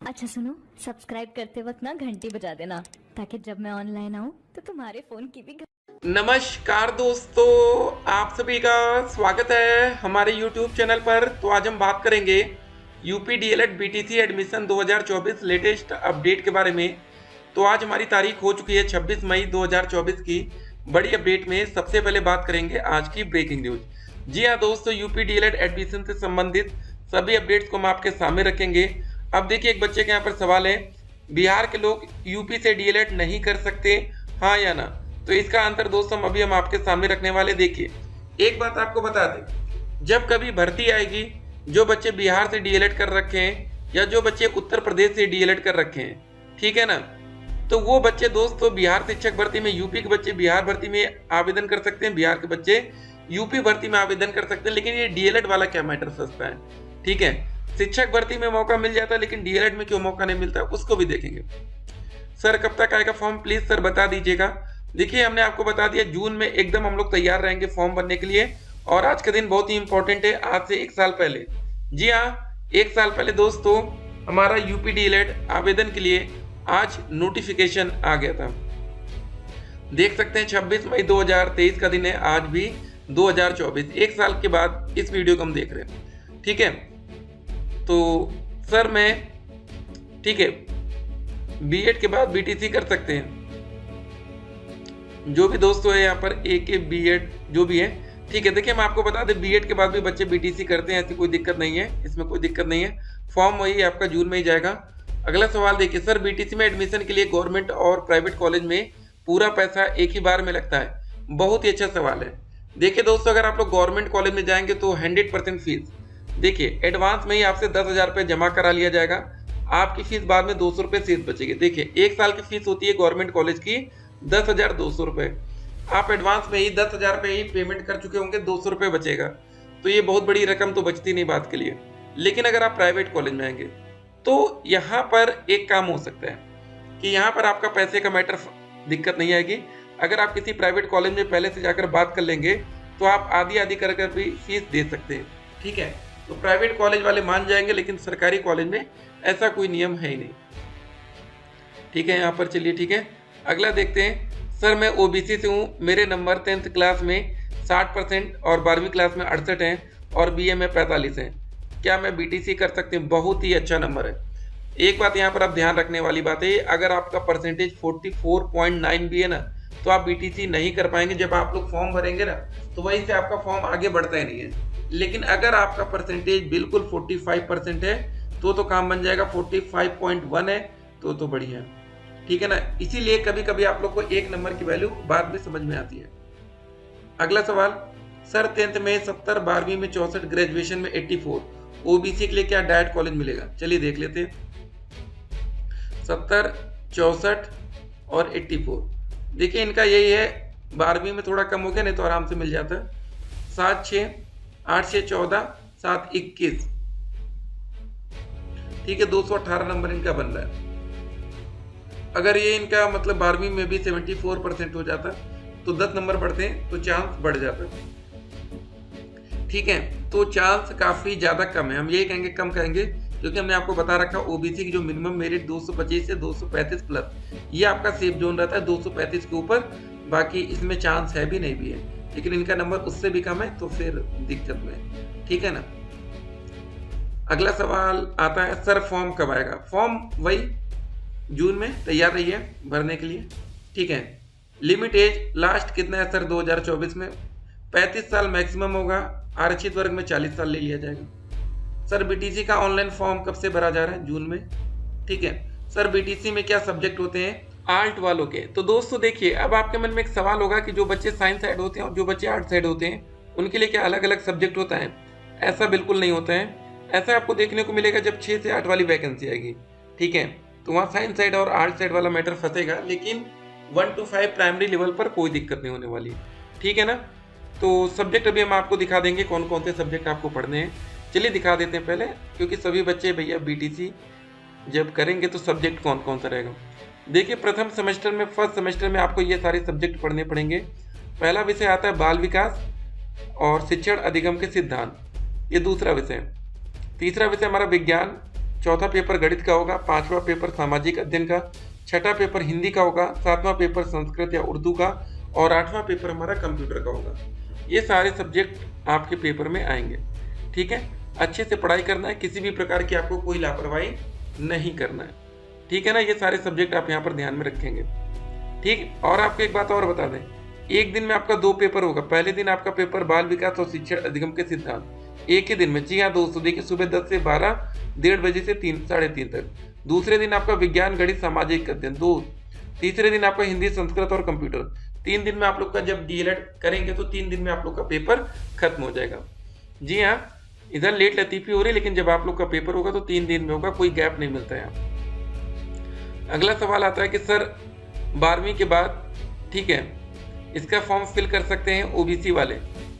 अच्छा सुनो, सब्सक्राइब करते वक्त ना घंटी बजा देना ताकि जब मैं ऑनलाइन आऊँ तो तुम्हारे फोन की भी नमस्कार दोस्तों, आप सभी का स्वागत है हमारे YouTube चैनल पर। तो आज हम बात करेंगे UP DElEd BTC admission 2024 latest update के बारे में। तो आज हमारी तारीख हो चुकी है 26 मई 2024 की। बड़ी अपडेट में सबसे पहले बात करेंगे आज की ब्रेकिंग न्यूज। जी हाँ दोस्तों, यूपी डीएलएड एडमिशन से संबंधित सभी अपडेट्स को हम आपके सामने रखेंगे। अब देखिए, एक बच्चे के यहाँ पर सवाल है, बिहार के लोग यूपी से डीएलएड नहीं कर सकते, हाँ या ना? तो इसका आंसर दोस्तों अभी हम आपके सामने रखने वाले। देखिए, एक बात आपको बता दें, जब कभी भर्ती आएगी, जो बच्चे बिहार से डीएलएड कर रखे हैं या जो बच्चे उत्तर प्रदेश से डीएलएड कर रखे हैं, ठीक है ना, तो वो बच्चे दोस्तों बिहार शिक्षक भर्ती में, यूपी के बच्चे बिहार भर्ती में आवेदन कर सकते हैं, बिहार के बच्चे यूपी भर्ती में आवेदन कर सकते हैं। लेकिन ये डीएलएड वाला क्या मैटर सस्ता है, ठीक है। शिक्षक भर्ती में मौका मिल जाता है, लेकिन डीएलएड में क्यों मौका नहीं मिलता, उसको भी देखेंगे। सर कब तक आएगा फॉर्म, प्लीज सर बता दीजिएगा। देखिए, हमने आपको बता दिया, जून में एकदम हम लोग तैयार रहेंगे फॉर्म भरने के लिए। और आज का दिन बहुत ही इंपॉर्टेंट है, आज से 1 साल पहले, जी हाँ 1 साल पहले दोस्तों, हमारा यूपी डीएलएड आवेदन के लिए आज नोटिफिकेशन आ गया था। देख सकते हैं 26 मई 2023 का दिन है, आज भी 2024, 1 साल के बाद इस वीडियो को हम देख रहे हैं, ठीक है। तो सर मैं, ठीक है, बीएड के बाद बीटीसी कर सकते हैं, जो भी दोस्तों है यहाँ पर एक बीएड जो भी है, ठीक है। देखिए, मैं आपको बता दें, बीएड के बाद भी बच्चे बीटीसी करते हैं, ऐसी कोई दिक्कत नहीं है, इसमें कोई दिक्कत नहीं है। फॉर्म वही आपका जून में ही जाएगा। अगला सवाल देखिए, सर बीटीसी में एडमिशन के लिए गवर्नमेंट और प्राइवेट कॉलेज में पूरा पैसा एक ही बार में लगता है? बहुत ही अच्छा सवाल है। देखिए दोस्तों, अगर आप लोग गवर्नमेंट कॉलेज में जाएंगे तो 100% फीस, देखिए एडवांस में ही आपसे 10,000 रुपये जमा करा लिया जाएगा। आपकी फीस बाद में 200 रुपये शेष बचेगी। देखिए, 1 साल की फीस होती है गवर्नमेंट कॉलेज की 10,200 रुपये। आप एडवांस में ही 10,000 रुपये ही पेमेंट कर चुके होंगे, 200 रुपये बचेगा। तो ये बहुत बड़ी रकम तो बचती नहीं बात के लिए। लेकिन अगर आप प्राइवेट कॉलेज में आएंगे तो यहाँ पर एक काम हो सकता है कि यहाँ पर आपका पैसे का मैटर दिक्कत नहीं आएगी। अगर आप किसी प्राइवेट कॉलेज में पहले से जाकर बात कर लेंगे तो आप आधी आधी कर कर भी फीस दे सकते हैं, ठीक है। तो प्राइवेट कॉलेज वाले मान जाएंगे, लेकिन सरकारी कॉलेज में ऐसा कोई नियम है ही नहीं, ठीक है। यहाँ पर चलिए, ठीक है, अगला देखते हैं। सर मैं ओबीसी से हूँ, मेरे नंबर 10th क्लास में 60% और 12वीं क्लास में 68 हैं और बीए में 45 हैं, क्या मैं बीटीसी कर सकती हूँ? बहुत ही अच्छा नंबर है। एक बात यहाँ पर आप ध्यान रखने वाली बात है, अगर आपका परसेंटेज 44.9 भी है ना, तो आप बीटीसी नहीं कर पाएंगे। जब आप लोग फॉर्म भरेंगे ना, तो वहीं से आपका फॉर्म आगे बढ़ता ही नहीं है। लेकिन अगर आपका परसेंटेज बिल्कुल 45% है तो काम बन जाएगा। 45.1 है तो बढ़िया, ठीक है ना। इसीलिए कभी कभी आप लोग को एक नंबर की वैल्यू बाद में समझ में आती है। अगला सवाल, सर 10th में 70, 12वीं में 64, ग्रेजुएशन में 84, ओबीसी के लिए क्या डायट कॉलेज मिलेगा? चलिए देख लेते हैं। 70, 64 और 84, देखिए इनका यही है। 12वीं में थोड़ा कम हो गया, नहीं तो आराम से मिल जाता है। 7, 6, 8, 6, 14, 7, 21, ठीक है, 218 नंबर इनका बन रहा है। अगर ये इनका मतलब 12वीं में भी 74% हो जाता तो 10 नंबर बढ़ते हैं तो चांस बढ़ जाता, ठीक है। तो चांस काफी ज्यादा कम है, हम यही कहेंगे, कम कहेंगे, क्योंकि हमने आपको बता रखा ओबीसी की जो मिनिमम मेरिट 225 से 235 प्लस, ये आपका सेफ जोन रहता है 235 के ऊपर। बाकी इसमें चांस है भी नहीं भी है, लेकिन इनका नंबर उससे भी कम है तो फिर दिक्कत में, ठीक है ना। अगला सवाल आता है, सर फॉर्म कब आएगा? फॉर्म वही जून में तैयार रही है भरने के लिए, ठीक है। लिमिट एज लास्ट कितना है सर 2024 में? 35 साल मैक्सिमम होगा, आरक्षित वर्ग में 40 साल ले लिया जाएगा। सर बीटीसी का ऑनलाइन फॉर्म कब से भरा जा रहा है? जून में, ठीक है। सर बीटीसी में क्या सब्जेक्ट होते हैं आर्ट वालों के? तो दोस्तों देखिए, अब आपके मन में एक सवाल होगा कि जो बच्चे साइंस साइड होते हैं और जो बच्चे आर्ट साइड होते हैं, उनके लिए क्या अलग अलग सब्जेक्ट होता है? ऐसा बिल्कुल नहीं होता है। ऐसा आपको देखने को मिलेगा जब 6 से 8 वाली वैकेंसी आएगी, ठीक है, तो वहाँ साइंस साइड और आर्ट साइड वाला मैटर फंसेगा। लेकिन 1 to 5 प्राइमरी लेवल पर कोई दिक्कत नहीं होने वाली, ठीक है ना। तो सब्जेक्ट अभी हम आपको दिखा देंगे, कौन कौन से सब्जेक्ट आपको पढ़ने हैं। चलिए दिखा देते हैं पहले, क्योंकि सभी बच्चे भैया बीटीसी जब करेंगे तो सब्जेक्ट कौन कौन सा रहेगा। देखिए, प्रथम सेमेस्टर में, फर्स्ट सेमेस्टर में आपको ये सारे सब्जेक्ट पढ़ने पड़ेंगे। पहला विषय आता है बाल विकास और शिक्षण अधिगम के सिद्धांत, ये दूसरा विषय। तीसरा विषय हमारा विज्ञान, चौथा पेपर गणित का होगा, पांचवा पेपर सामाजिक अध्ययन का, छठा पेपर हिंदी का होगा, सातवां पेपर संस्कृत या उर्दू का और आठवां पेपर हमारा कंप्यूटर का होगा। ये सारे सब्जेक्ट आपके पेपर में आएंगे। ठीक है, अच्छे से पढ़ाई करना है, किसी भी प्रकार की आपको कोई लापरवाही नहीं करना है। ठीक है ना, ये सारे सब्जेक्ट आप यहाँ पर ध्यान में रखेंगे। ठीक, और आपको एक बात और बता दें, एक दिन में आपका 2 पेपर होगा। पहले दिन आपका पेपर बाल विकास और शिक्षण अधिगम के सिद्धांत एक ही दिन में। जी हाँ दोस्तों, देखिए सुबह 10 से 12, 1:30 बजे से 3 साढ़े 3 तक। दूसरे दिन आपका विज्ञान गणित सामाजिक अध्ययन 2। तीसरे दिन आपका हिंदी संस्कृत और कंप्यूटर। 3 दिन में आप लोग का जब डीएलएड करेंगे तो 3 दिन में आप लोग का पेपर खत्म हो जाएगा। जी हाँ, इधर लेट लतीफी हो रही है, लेकिन जब आप लोग का पेपर होगा तो 3 दिन में होगा, कोई गैप नहीं मिलता है। अगला सवाल आता है कि सर 12वीं के बाद, ठीक है, इसका फॉर्म फिल कर सकते हैं ओबीसी वाले।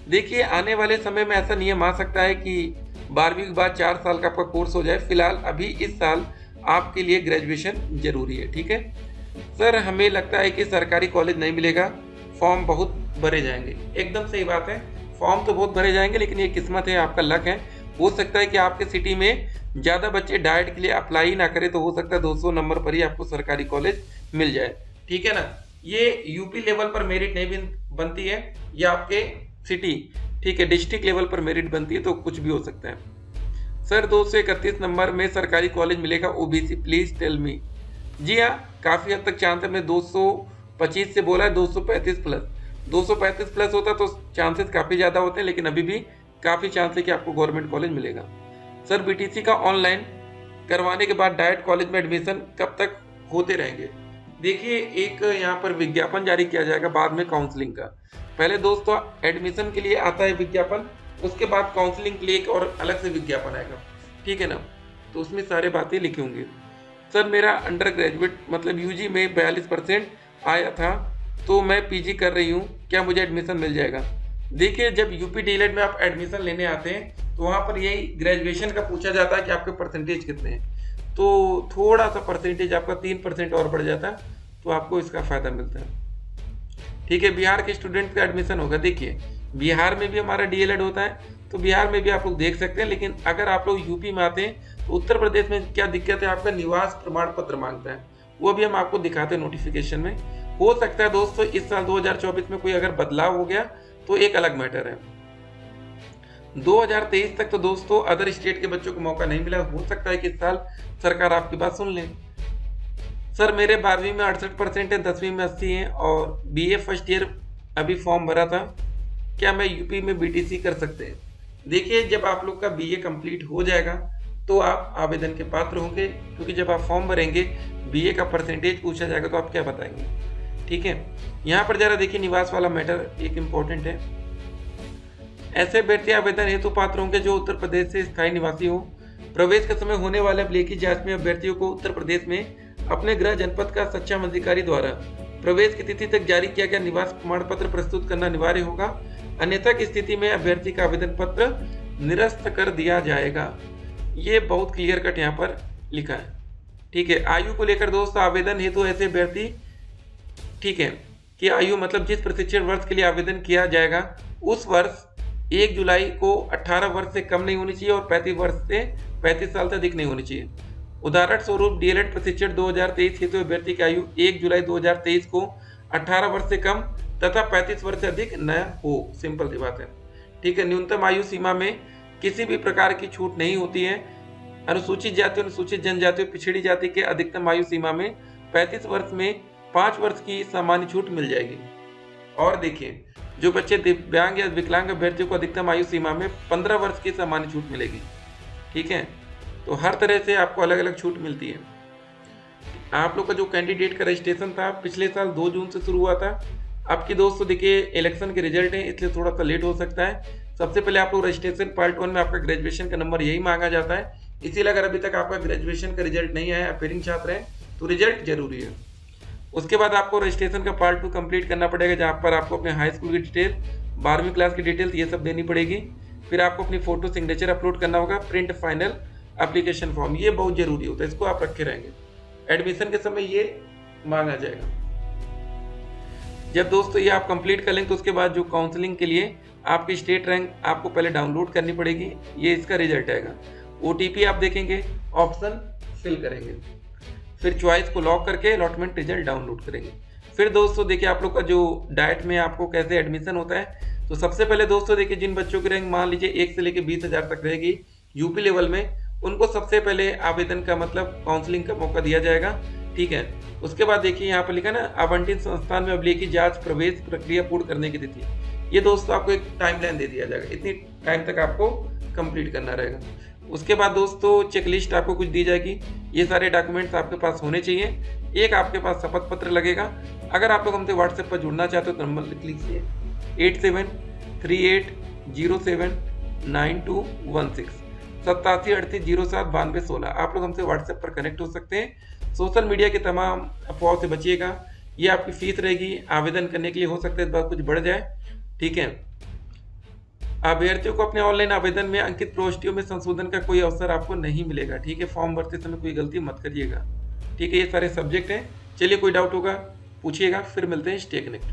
देखिए आने वाले समय में ऐसा नियम आ सकता है कि 12वीं के बाद 4 साल का आपका कोर्स हो जाए। फिलहाल अभी इस साल आपके लिए ग्रेजुएशन जरूरी है। ठीक है सर, हमें लगता है कि सरकारी कॉलेज नहीं मिलेगा, फॉर्म बहुत भरे जाएंगे। एकदम सही बात है, फॉर्म तो बहुत भरे जाएंगे, लेकिन ये किस्मत है, आपका लक है। हो सकता है कि आपके सिटी में ज़्यादा बच्चे डाइट के लिए अप्लाई ना करें, तो हो सकता है 200 नंबर पर ही आपको सरकारी कॉलेज मिल जाए। ठीक है ना, ये यूपी लेवल पर मेरिट नहीं बनती है, या आपके सिटी, ठीक है, डिस्ट्रिक्ट लेवल पर मेरिट बनती है, तो कुछ भी हो सकता है। सर 231 नंबर में सरकारी कॉलेज मिलेगा ओबीसी, प्लीज टेल मी। जी हाँ, काफ़ी हद तक चांस है। मैं 225 से बोला है 235 प्लस। 235 प्लस होता तो चांसेस काफ़ी ज़्यादा होते हैं, लेकिन अभी भी काफ़ी चांस है कि आपको गवर्नमेंट कॉलेज मिलेगा। सर बीटीसी का ऑनलाइन करवाने के बाद डाइट कॉलेज में एडमिशन कब तक होते रहेंगे? देखिए एक यहाँ पर विज्ञापन जारी किया जाएगा बाद में काउंसलिंग का। पहले दोस्तों एडमिशन के लिए आता है विज्ञापन, उसके बाद काउंसलिंग के लिए एक और अलग से विज्ञापन आएगा। ठीक है ना, तो उसमें सारे बातें लिखी होंगी। सर मेरा अंडर ग्रेजुएट मतलब यूजी में 42% आया था, तो मैं पीजी कर रही हूँ, क्या मुझे एडमिशन मिल जाएगा? देखिए जब यूपी डीएलएड में आप एडमिशन लेने आते हैं तो वहाँ पर यही ग्रेजुएशन का पूछा जाता है कि आपके परसेंटेज कितने हैं। तो थोड़ा सा परसेंटेज आपका 3% और बढ़ जाता है, तो आपको इसका फ़ायदा मिलता है। ठीक है, बिहार के स्टूडेंट का एडमिशन होगा। देखिए बिहार में भी हमारा डीएलएड होता है, तो बिहार में भी आप लोग देख सकते हैं। लेकिन अगर आप लोग यूपी में आते हैं तो उत्तर प्रदेश में क्या दिक्कत है, आपका निवास प्रमाण पत्र मांगता है, वो भी हम आपको दिखाते हैं नोटिफिकेशन में। हो सकता है दोस्तों इस साल 2024 में कोई अगर बदलाव हो गया तो एक अलग मैटर है। 2023 तक तो दोस्तों अदर स्टेट के बच्चों को मौका नहीं मिला, हो सकता है कि इस साल सरकार आपकी बात सुन ले। सर मेरे 12वीं में 68% है, 10वीं में 80 है और बीए फर्स्ट ईयर अभी फॉर्म भरा था, क्या मैं यूपी में बीटीसी कर सकते हैं? देखिए जब आप लोग का बीए कंप्लीट हो जाएगा तो आप आवेदन के पात्र होंगे, क्योंकि जब आप फॉर्म भरेंगे बीए का परसेंटेज पूछा जाएगा तो आप क्या बताएंगे। ठीक है, यहाँ पर जरा देखिए निवास वाला मैटर एक इम्पोर्टेंट है। ऐसे अभ्यर्थी आवेदन हेतु पात्र होंगे जो उत्तर प्रदेश से स्थायी निवासी हो। प्रवेश के समय होने वाले अभिलेखी जांच में अभ्यर्थियों को उत्तर प्रदेश में अपने गृह जनपद का सक्षम अधिकारी द्वारा प्रवेश की तिथि तक जारी किया गया निवास प्रमाण पत्र प्रस्तुत करना अनिवार्य होगा, अन्यथा की स्थिति में अभ्यर्थी का आवेदन पत्र निरस्त कर दिया जाएगा। ये बहुत क्लियर कट यहाँ पर लिखा है। ठीक है, आयु को लेकर दोस्तों आवेदन हेतु ऐसे अभ्यर्थी, ठीक है, कि आयु मतलब जिस प्रशिक्षण वर्ष के लिए आवेदन किया जाएगा उस वर्ष 1 जुलाई को 18 वर्ष से कम नहीं होनी चाहिए और 35 वर्ष से 35 साल से अधिक नहीं होनी चाहिए। उदाहरण स्वरूप डीएलएड प्रशिक्षण 2023 हेतु अभ्यर्थी की आयु 1 जुलाई 2023 को 18 वर्ष से कम तथा 35 वर्ष से अधिक न हो। सिंपल सी बात है। ठीक है, न्यूनतम आयु सीमा में किसी भी प्रकार की छूट नहीं होती है। अनुसूचित जाति, अनुसूचित जनजाति और पिछड़ी जाति के अधिकतम आयु सीमा में 35 वर्ष में 5 वर्ष की सामान्य छूट मिल जाएगी। और देखिए जो बच्चे दिव्यांग या विकलांग अभ्यर्थियों को अधिकतम आयु सीमा में 15 वर्ष की सामान्य छूट मिलेगी। ठीक है, तो हर तरह से आपको अलग अलग छूट मिलती है। आप लोग का जो कैंडिडेट का रजिस्ट्रेशन था पिछले साल 2 जून से शुरू हुआ था। आपकी दोस्तों देखिए इलेक्शन के रिजल्ट हैं, इसलिए थोड़ा सा लेट हो सकता है। सबसे पहले आप लोग रजिस्ट्रेशन पार्ट 1 में आपका ग्रेजुएशन का नंबर यही मांगा जाता है, इसीलिए अगर अभी तक आपका ग्रेजुएशन का रिजल्ट नहीं आया, अपेयरिंग छात्र हैं, तो रिजल्ट जरूरी है। उसके बाद आपको रजिस्ट्रेशन का पार्ट 2 कंप्लीट करना पड़ेगा, जहाँ पर आपको अपने हाई स्कूल की डिटेल, 12वीं क्लास की डिटेल्स ये सब देनी पड़ेगी। फिर आपको अपनी फोटो सिग्नेचर अपलोड करना होगा, प्रिंट फाइनल एप्लीकेशन फॉर्म, ये बहुत जरूरी होता है, इसको आप रखे रहेंगे। एडमिशन के समय ये मांगा जाएगा। जब दोस्तों ये आप कंप्लीट कर लेंगे तो उसके बाद जो काउंसलिंग के लिए आपकी स्टेट रैंक आपको पहले डाउनलोड करनी पड़ेगी, ये इसका रिजल्ट आएगा। OTP आप देखेंगे, ऑप्शन फिल करेंगे, फिर चॉइस को लॉक करके अलॉटमेंट रिजल्ट डाउनलोड करेंगे। फिर दोस्तों देखिए आप लोग का जो डाइट में आपको कैसे एडमिशन होता है, तो सबसे पहले दोस्तों देखिए जिन बच्चों की रैंक मान लीजिए 1 से लेकर 20,000 तक रहेगी यूपी लेवल में, उनको सबसे पहले आवेदन का मतलब काउंसलिंग का मौका दिया जाएगा, ठीक है। उसके बाद देखिए यहाँ पर लिखा ना आवंटित संस्थान में अभिलेखी जांच प्रवेश प्रक्रिया पूर्ण करने की तिथि, ये दोस्तों आपको एक टाइमलाइन दे दिया जाएगा, इतनी टाइम तक आपको कंप्लीट करना रहेगा। उसके बाद दोस्तों चेकलिस्ट आपको कुछ दी जाएगी, ये सारे डॉक्यूमेंट्स आपके पास होने चाहिए। एक आपके पास शपथ पत्र लगेगा। अगर आप लोग हमसे व्हाट्सएप पर जुड़ना चाहते हो तो नंबर लिख लीजिए 8738079216 8738079216। आप लोग हमसे व्हाट्सएप पर कनेक्ट हो सकते हैं। सोशल मीडिया के तमाम अफवाहों से बचिएगा। ये आपकी फीस रहेगी, आवेदन करने के लिए हो सकता है इस बार कुछ बढ़ जाए, ठीक है। अभ्यर्थियों को अपने ऑनलाइन आवेदन में अंकित प्रविष्टियों में संशोधन का कोई अवसर आपको नहीं मिलेगा, ठीक है। फॉर्म भरते समय कोई गलती मत करिएगा, ठीक है। ये सारे सब्जेक्ट हैं। चलिए कोई डाउट होगा पूछिएगा, फिर मिलते हैं। Stay connect.